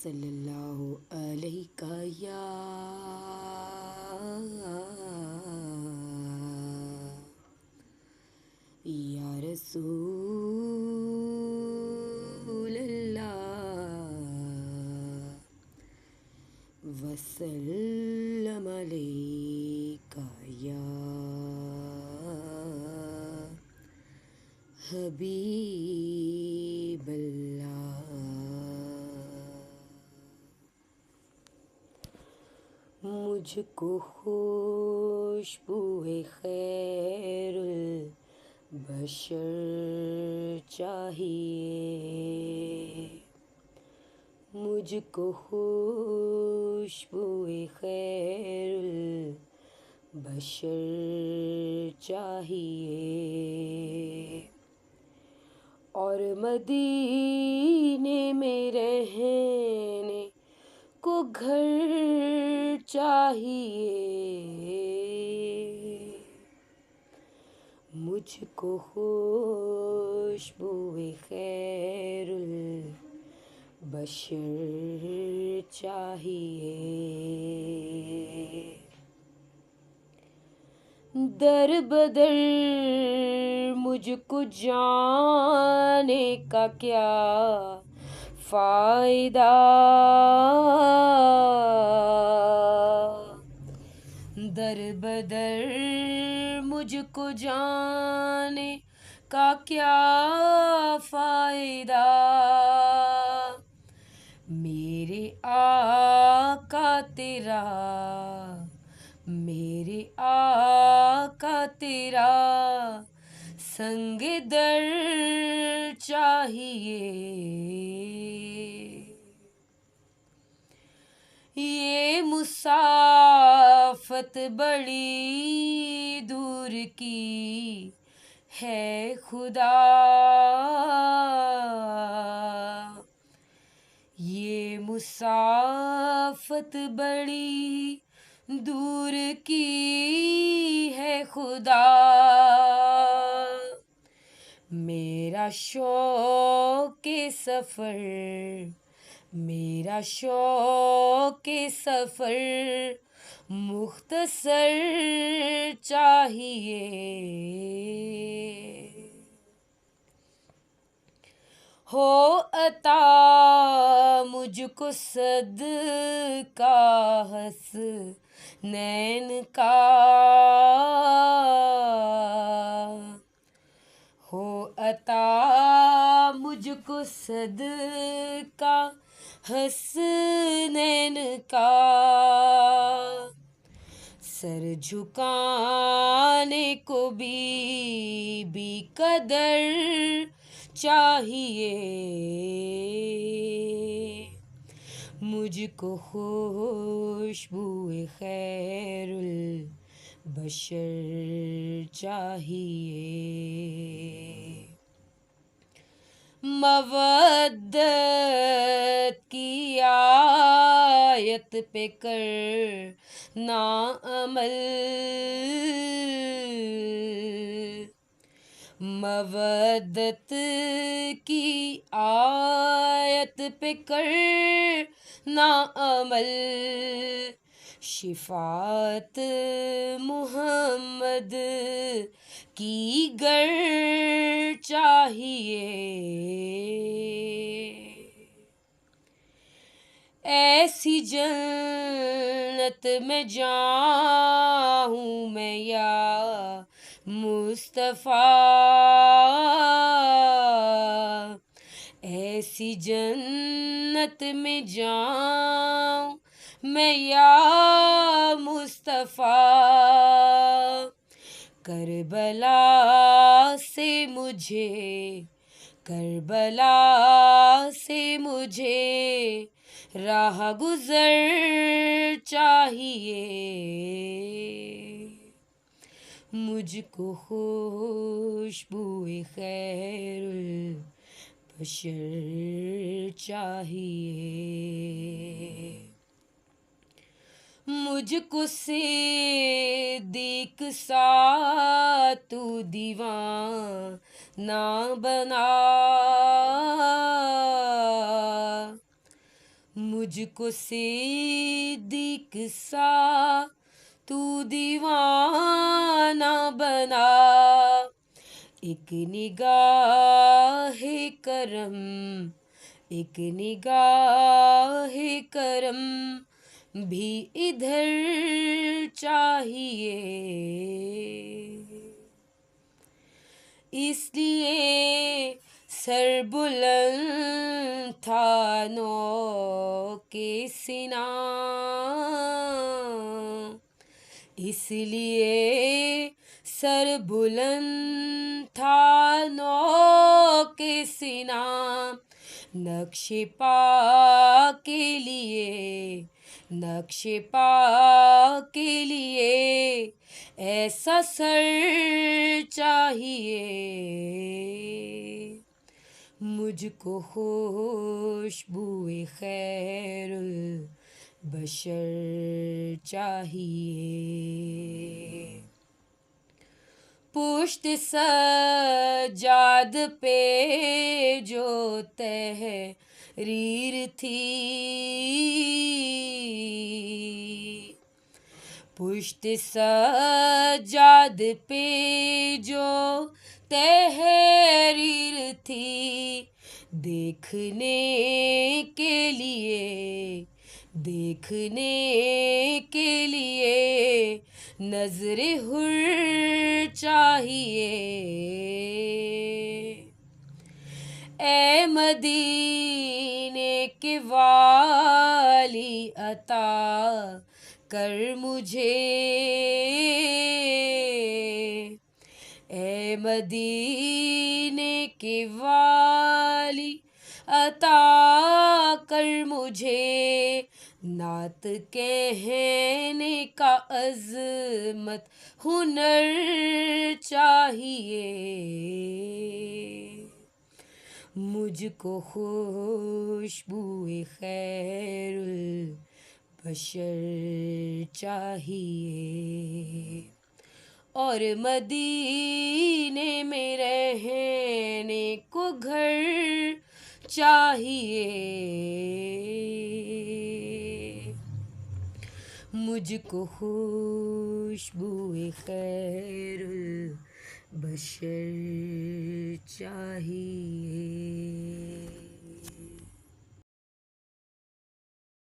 صلی اللہ علیہ یا رسول اللہ وسلم علیک یا حبیب اللہ۔ مجھ کو خوشبوئے خیر البشر چاہیے، مجھ کو خوشبوئے خیر البشر چاہیے، اور مدینے میں رہنے کو گھر چاہیے، مجھ کو خوشبوئے خیر البشر چاہیے، در بدر مجھ کو جانے کا کیا فائدہ، در بدر مجھ کو جانے کا کیا فائدہ، میرے آقا تیرا، میرے آقا تیرا سنگ در چاہیے، یہ مسافت بڑی دور کی ہے خدا، یہ مسافت بڑی دور کی ہے خدا، میرا شوق سفر، میرا شوق سفر مختصر چاہیے، ہو عطا مجھ کو صدقہ حسنین کا، ہو عطا مجھ کو صدقہ حسنین کا، سر جھکانے کو بی قدر چاہیے، مجھ کو خوشبوئے خیر البشر چاہیے، مودت کی آیت پہ کرنا عمل، مودت کی آیت پہ کرنا عمل، شفاعت محمد کی گر چاہیے، ایسی جنت میں جاؤں میں یا مصطفیٰ، ایسی جنت میں جاؤں میں یا مصطفیٰ، کربلا سے مجھے، کربلا سے مجھے راہ گزر چاہیے، مجھ کو خوشبوئے خیر البشر چاہیے، مجھ کو صدیق سا تو دیوانہ بنا، مجھ کو صدیق سا تو دیوانہ بنا، ایک نگاہ کرم، ایک نگاہ کرم بھی ادھر چاہیے، اس لیے سر بلند تھا نو کے سینہ، اس لیے سر بلند تھا نو کے سینہ، نقش پا کے لیے، نقش پا کے لیے ایسا سر چاہیے، مجھ کو خوشبوئے خیر البشر چاہیے، پشت سجاد پہ جو تحریر تھی، پشت سجاد پہ جو تحریر تھی، دیکھنے کے لیے، دیکھنے کے لیے نظر حر چاہیے، اے مدینے کے والی عطا کر مجھے، اے مدینے کے والی عطا کر مجھے، نعت کہنے کا عظمت ہنر چاہیے، مجھ کو خوشبوئے خیر البشر چاہیے، اور مدینے میں رہنے کو گھر چاہیے، مجھ کو خوشبوئے خیر البشر چاہیے۔